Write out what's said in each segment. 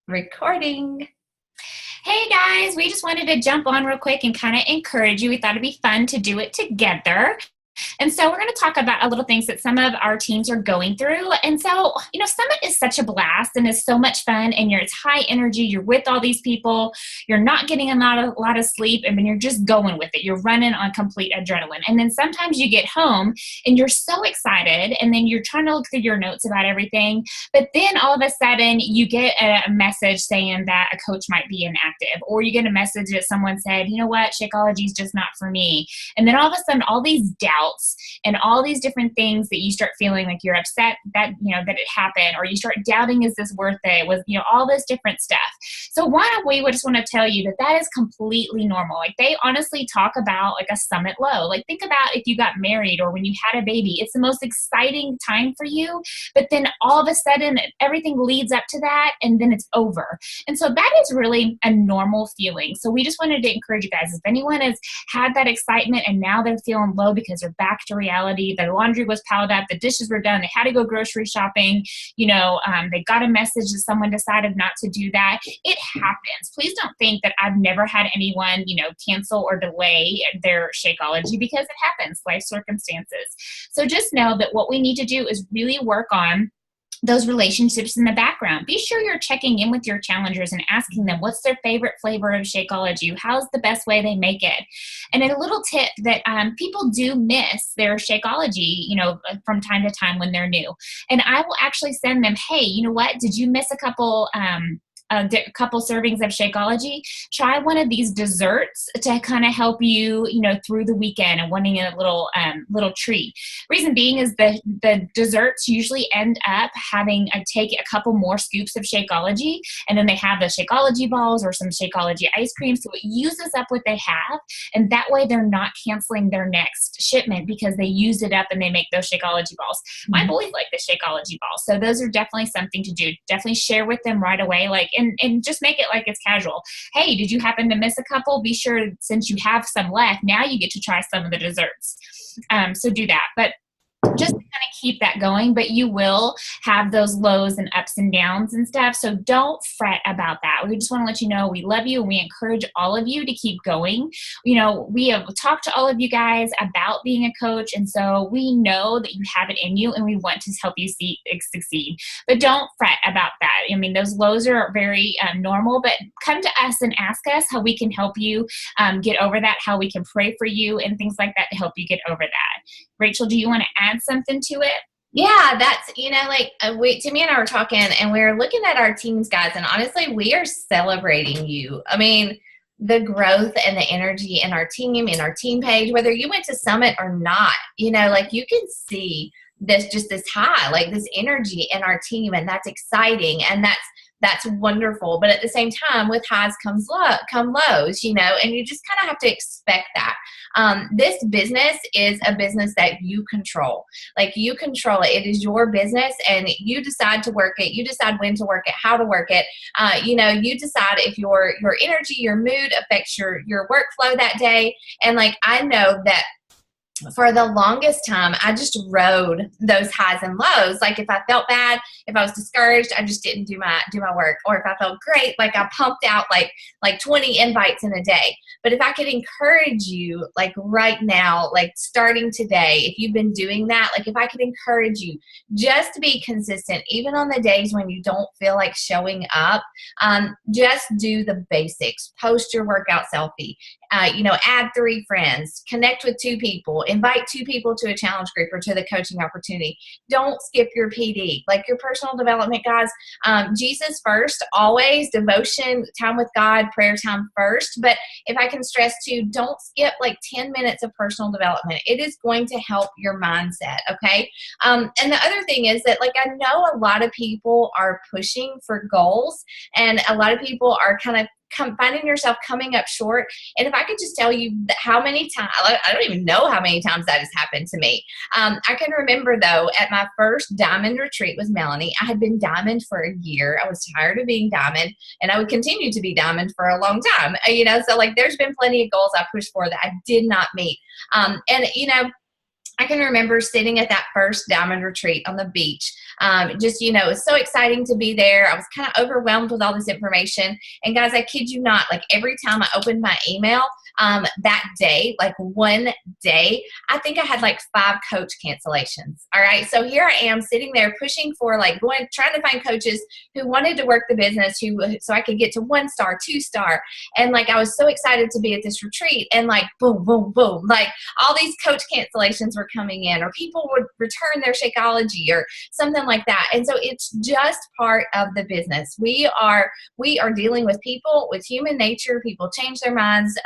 Recording. Hey guys, we just wanted to jump on real quick and kind of encourage you. We thought it'd be fun to do it together. And so we're going to talk about a little things that some of our teams are going through. And so, Summit is such a blast and is so much fun, and it's high energy. You're with all these people. You're not getting a lot of sleep, and then you're just going with it. You're running on complete adrenaline. And then sometimes you get home and you're so excited, and then you're trying to look through your notes about everything. But then all of a sudden you get a message saying that a coach might be inactive, or you get a message that someone said, you know what, Shakeology is just not for me. And then all of a sudden, all these doubts and all these different things that you start feeling like you're upset that that it happened, or you start doubting, is this worth it, with all this different stuff. So we would just want to tell you that is completely normal. Like, they honestly talk about like a summit low. Like, think about if you got married or when you had a baby. It's the most exciting time for you, but then all of a sudden everything leads up to that, and then it's over. And so that is really a normal feeling. So we just wanted to encourage you guys, if anyone has had that excitement and now they're feeling low because they're back to reality, the laundry was piled up, the dishes were done, they had to go grocery shopping, they got a message that someone decided not to do that. It happens. Please don't think that I've never had anyone, cancel or delay their Shakeology, because it happens, life circumstances. So just know that what we need to do is really work on those relationships in the background. Be sure you're checking in with your challengers and asking them what's their favorite flavor of Shakeology, how's the best way they make it. And a little tip that people do miss their Shakeology, from time to time when they're new. And I will actually send them, hey, you know what, did you miss a couple servings of Shakeology? Try one of these desserts to kind of help you, through the weekend and wanting a little treat. Reason being is the desserts usually end up having take a couple more scoops of Shakeology, and then they have the Shakeology balls or some Shakeology ice cream, so it uses up what they have, and that way they're not canceling their next shipment because they used it up and they make those Shakeology balls. My boys like the Shakeology balls, so those are definitely something to do. Definitely share with them right away, and just make it like it's casual. Hey, did you happen to miss a couple? Be sure, since you have some left, now you get to try some of the desserts. So do that. But just to kind of keep that going, but you will have those lows and ups and downs and stuff. So don't fret about that. We just want to let you know we love you, and we encourage all of you to keep going. We have talked to all of you guys about being a coach, and so we know that you have it in you, and we want to help you succeed. But don't fret about that. I mean, those lows are very normal, but come to us and ask us how we can help you get over that, how we can pray for you and things like that to help you get over that. Rachel, do you want to add something to it? Yeah, that's, Timmy and I were talking, and we were looking at our teams, guys, and honestly, we are celebrating you. I mean, the growth and the energy in our team, in our team page, whether you went to Summit or not, you can see this high, like this energy in our team, and that's exciting, and that's wonderful. But at the same time, with highs come lows, and you just kind of have to expect that. This business is a business that you control. Like, you control it. It is your business, and you decide to work it. You decide when to work it, how to work it. You decide if your energy, your mood affects your workflow that day. And I know that for the longest time, I just rode those highs and lows. Like, if I felt bad, if I was discouraged, I just didn't do my work. Or if I felt great, I pumped out like 20 invites in a day. But if I could encourage you, right now, starting today, if you've been doing that, if I could encourage you just to be consistent, even on the days when you don't feel like showing up, just do the basics. Post your workout selfie. Add 3 friends, connect with 2 people, invite 2 people to a challenge group or to the coaching opportunity. Don't skip your PD, your personal development, guys. Jesus first, always. Devotion, time with God, prayer time first. But if I can stress too, don't skip 10 minutes of personal development. It is going to help your mindset. Okay. And the other thing is that I know a lot of people are pushing for goals, and a lot of people are kind of finding yourself coming up short. And if I could just tell you how many times, I don't even know how many times that has happened to me. I can remember, though, at my first Diamond retreat with Melanie, I had been Diamond for a year. I was tired of being Diamond, and I would continue to be Diamond for a long time. So there's been plenty of goals I pushed for that I did not meet. I can remember sitting at that first Diamond retreat on the beach, Just, you know, it was so exciting to be there. I was kind of overwhelmed with all this information. And guys, I kid you not, like every time I opened my email, that day, like one day, I think I had like 5 coach cancellations. All right. So here I am sitting there pushing for like trying to find coaches who wanted to work the business, so I could get to 1-star, 2-star. And like, I was so excited to be at this retreat, and like, boom, boom, boom, like all these coach cancellations were coming in, or people would return their Shakeology or something like that. And so it's just part of the business. We are dealing with people, with human nature. People change their minds.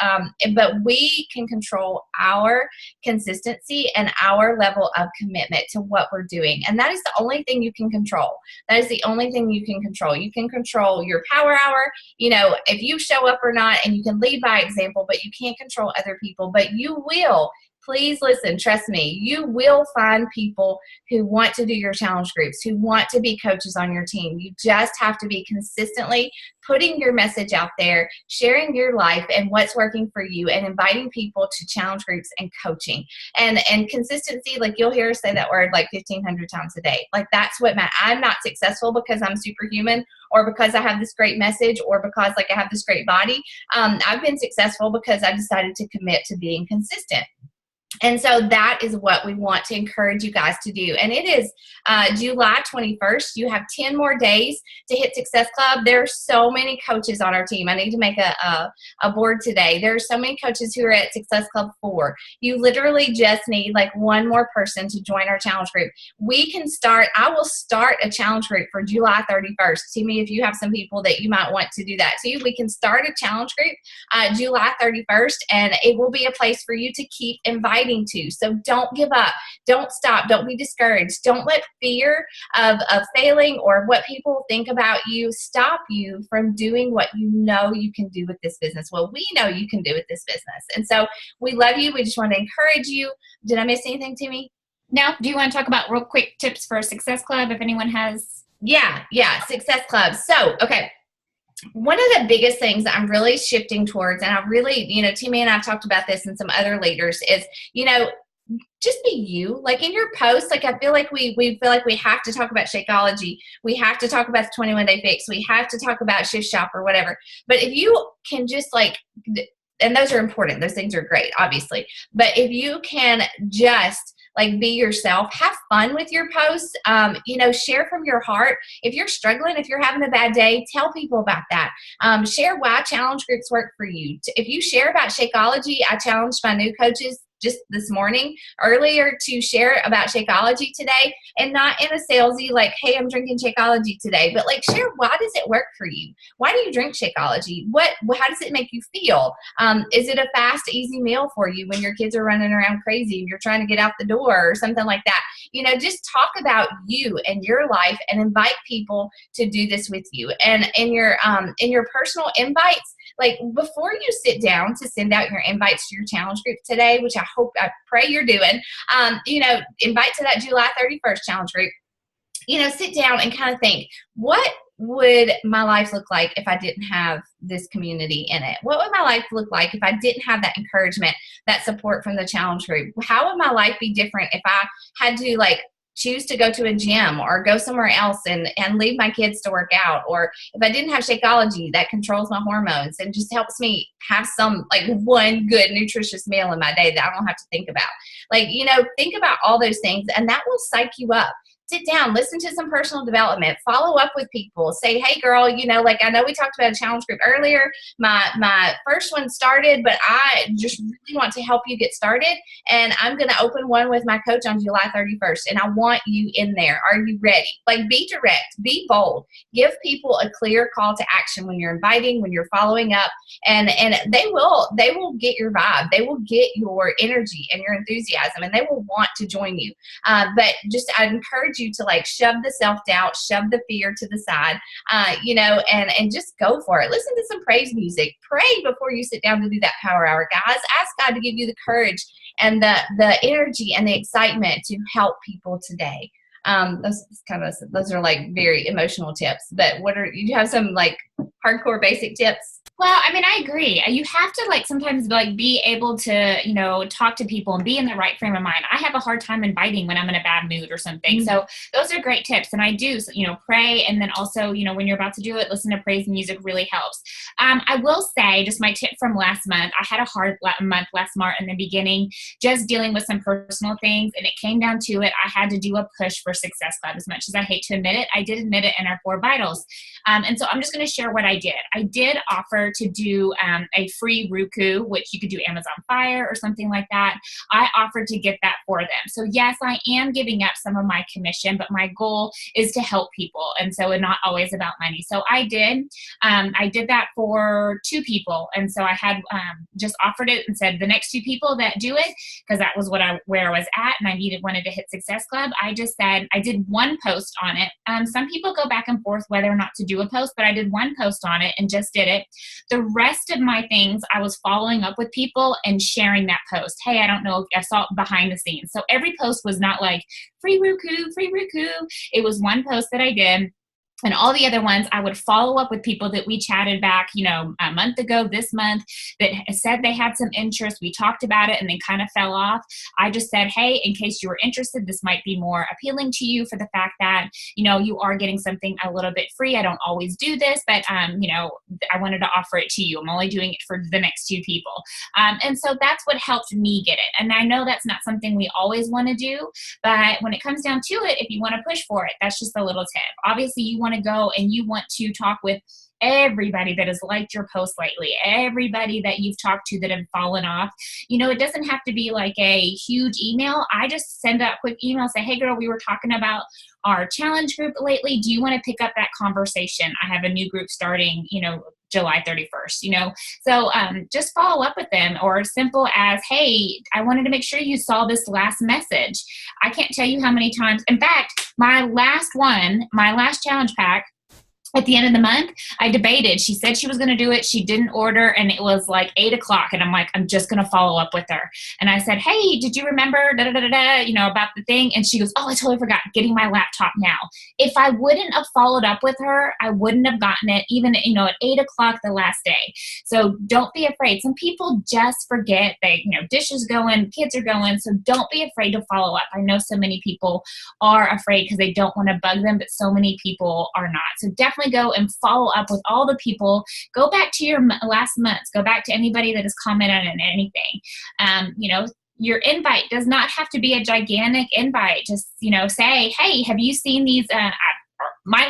But we can control our consistency and our level of commitment to what we're doing. And that is the only thing you can control. That is the only thing you can control. You can control your power hour, you know, if you show up or not, and you can lead by example, but you can't control other people. But you will. Please listen, trust me, you will find people who want to do your challenge groups, who want to be coaches on your team. You just have to be consistently putting your message out there, sharing your life and what's working for you, and inviting people to challenge groups and coaching. And consistency, like you'll hear us say that word like 1,500 times a day. Like that's what I'm not successful because I'm superhuman, or because I have this great message, or because like I have this great body. I've been successful because I decided to commit to being consistent. And so that is what we want to encourage you guys to do. And it is July 21st. You have 10 more days to hit Success Club. There are so many coaches on our team. I need to make a board today. There are so many coaches who are at Success Club 4. You literally just need like one more person to join our challenge group. I will start a challenge group for July 31st. See me if you have some people that you might want to do that too. We can start a challenge group July 31st, and it will be a place for you to keep inviting to. So don't give up. Don't stop. Don't be discouraged. Don't let fear of failing or what people think about you stop you from doing what you know you can do with this business. Well, we know you can do with this business. And so we love you. We just want to encourage you. Did I miss anything, Timmy? No. Do you want to talk about real quick tips for Success Club if anyone has? Yeah. Success Club. So, okay. One of the biggest things I'm really shifting towards, and I really, you know, Timmy and I've talked about this and some other leaders, is, you know, just be you. Like in your posts, like I feel like we feel like we have to talk about Shakeology. We have to talk about the 21-day fix. We have to talk about Shift Shop or whatever. But if you can just like, and those are important. Those things are great, obviously. But if you can just like be yourself, have fun with your posts, you know, share from your heart. If you're struggling, if you're having a bad day, tell people about that. Share why challenge groups work for you. If you share about Shakeology, I challenged my new coaches just this morning earlier to share about Shakeology today, and not in a salesy like, hey, I'm drinking Shakeology today, but like share, why does it work for you? Why do you drink Shakeology? How does it make you feel? Is it a fast, easy meal for you when your kids are running around crazy and you're trying to get out the door or something like that? You know, just talk about you and your life and invite people to do this with you. And in your personal invites, like before you sit down to send out your invites to your challenge group today, which I pray you're doing, you know, invite to that July 31st challenge group, you know, sit down and kind of think, what would my life look like if I didn't have this community in it? What would my life look like if I didn't have that encouragement, that support from the challenge group? How would my life be different if I had to like choose to go to a gym or go somewhere else and leave my kids to work out? Or if I didn't have Shakeology that controls my hormones and just helps me have some like one good nutritious meal in my day that I don't have to think about. Like, you know, think about all those things, and that will psych you up. Sit down, listen to some personal development, follow up with people, say, hey girl, you know, like I know we talked about a challenge group earlier. My first one started, but I just really want to help you get started. And I'm going to open one with my coach on July 31st. And I want you in there. Are you ready? Like be direct, be bold, give people a clear call to action when you're inviting, when you're following up, and they will get your vibe. They will get your energy and your enthusiasm, and they will want to join you. But just, I encourage you to like shove the self-doubt, shove the fear to the side, you know, and just go for it. Listen to some praise music. Pray before you sit down to do that power hour, guys. Ask God to give you the courage and the energy and the excitement to help people today. Those are like very emotional tips, but you have some like hardcore basic tips? Well, I mean, I agree. You have to like sometimes like be able to, talk to people and be in the right frame of mind. I have a hard time inviting when I'm in a bad mood or something. Mm-hmm. So those are great tips. And I do, pray. And then also, when you're about to do it, listen to praise music really helps. I will say just my tip from last month, I had a hard month last March in the beginning, just dealing with some personal things. And it came down to it. I had to do a push for Success Club. As much as I hate to admit it, I did admit it in our 4 vitals. And so I'm just going to share what I did. I did offer to do a free Roku, which you could do Amazon Fire or something like that. I offered to get that for them. So yes, I am giving up some of my commission, but my goal is to help people. And so it's not always about money. So I did that for 2 people. And so I had just offered it and said the next 2 people that do it, because that was where I was at and I wanted to hit Success Club. I just said, I did 1 post on it. Some people go back and forth whether or not to do a post, but I did 1 post on it and just did it. The rest of my things, I was following up with people and sharing that post. Hey, I don't know, I saw it behind the scenes. So every post was not like free Roku, free Roku. It was 1 post that I did. And all the other ones, I would follow up with people that we chatted back, a month ago, this month, that said they had some interest. We talked about it and then kind of fell off. I just said, hey, in case you were interested, this might be more appealing to you for the fact that, you are getting something a little bit free. I don't always do this, but, I wanted to offer it to you. I'm only doing it for the next 2 people. And so that's what helped me get it. And I know that's not something we always want to do, but when it comes down to it, if you want to push for it, that's just a little tip. Obviously, you want to go and you want to talk with everybody that has liked your post lately, everybody that you've talked to that have fallen off. It doesn't have to be like a huge email. I just send a quick email, say, hey girl, we were talking about our challenge group lately. Do you want to pick up that conversation? I have a new group starting, July 31st, So just follow up with them, or as simple as, hey, I wanted to make sure you saw this last message. I can't tell you how many times. In fact, my last challenge pack, at the end of the month, I debated. She said she was going to do it. She didn't order, and it was like 8:00. And I'm like, I'm just going to follow up with her. And I said, hey, did you remember about the thing? And she goes, oh, I totally forgot, getting my laptop now. If I wouldn't have followed up with her, I wouldn't have gotten it even, at 8:00 the last day. So don't be afraid. Some people just forget. Dishes going, kids are going. So don't be afraid to follow up. I know so many people are afraid because they don't want to bug them, but so many people are not. So definitely go and follow up with all the people. Go back to your last months. Go back to anybody that has commented on anything. Your invite does not have to be a gigantic invite. Just, say, hey, have you seen these?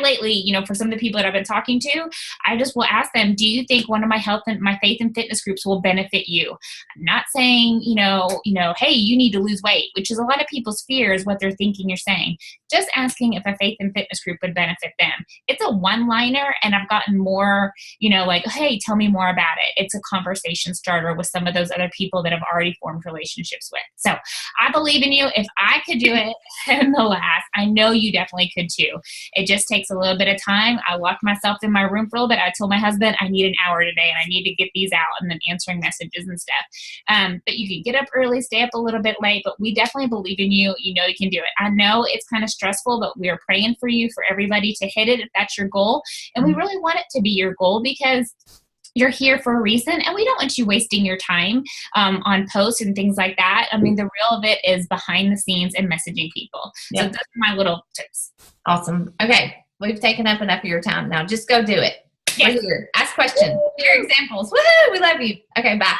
Lately, for some of the people that I've been talking to, I just will ask them, do you think one of my health and my faith and fitness groups will benefit you? I'm not saying, hey, you need to lose weight, which is a lot of people's fear is what they're thinking you're saying. Just asking if a faith and fitness group would benefit them. It's a one-liner, and I've gotten more, like, hey, tell me more about it. It's a conversation starter with some of those other people that I've already formed relationships with. So I believe in you. If I could do it in the last, I know you definitely could too. It just takes a little bit of time. I locked myself in my room for a little bit. I told my husband I need an hour today and I need to get these out, and then answering messages and stuff. But you can get up early, stay up a little bit late, but we definitely believe in you. You can do it. I know it's kind of stressful, but we are praying for you, for everybody to hit it if that's your goal. And we really want it to be your goal because you're here for a reason, and we don't want you wasting your time on posts and things like that. I mean, the real of it is behind the scenes and messaging people. Yeah. So those are my little tips. Awesome. Okay. We've taken up enough of your time. Now just go do it. Yes. We're here. Ask questions. Share examples. Woohoo! We love you. Okay, bye.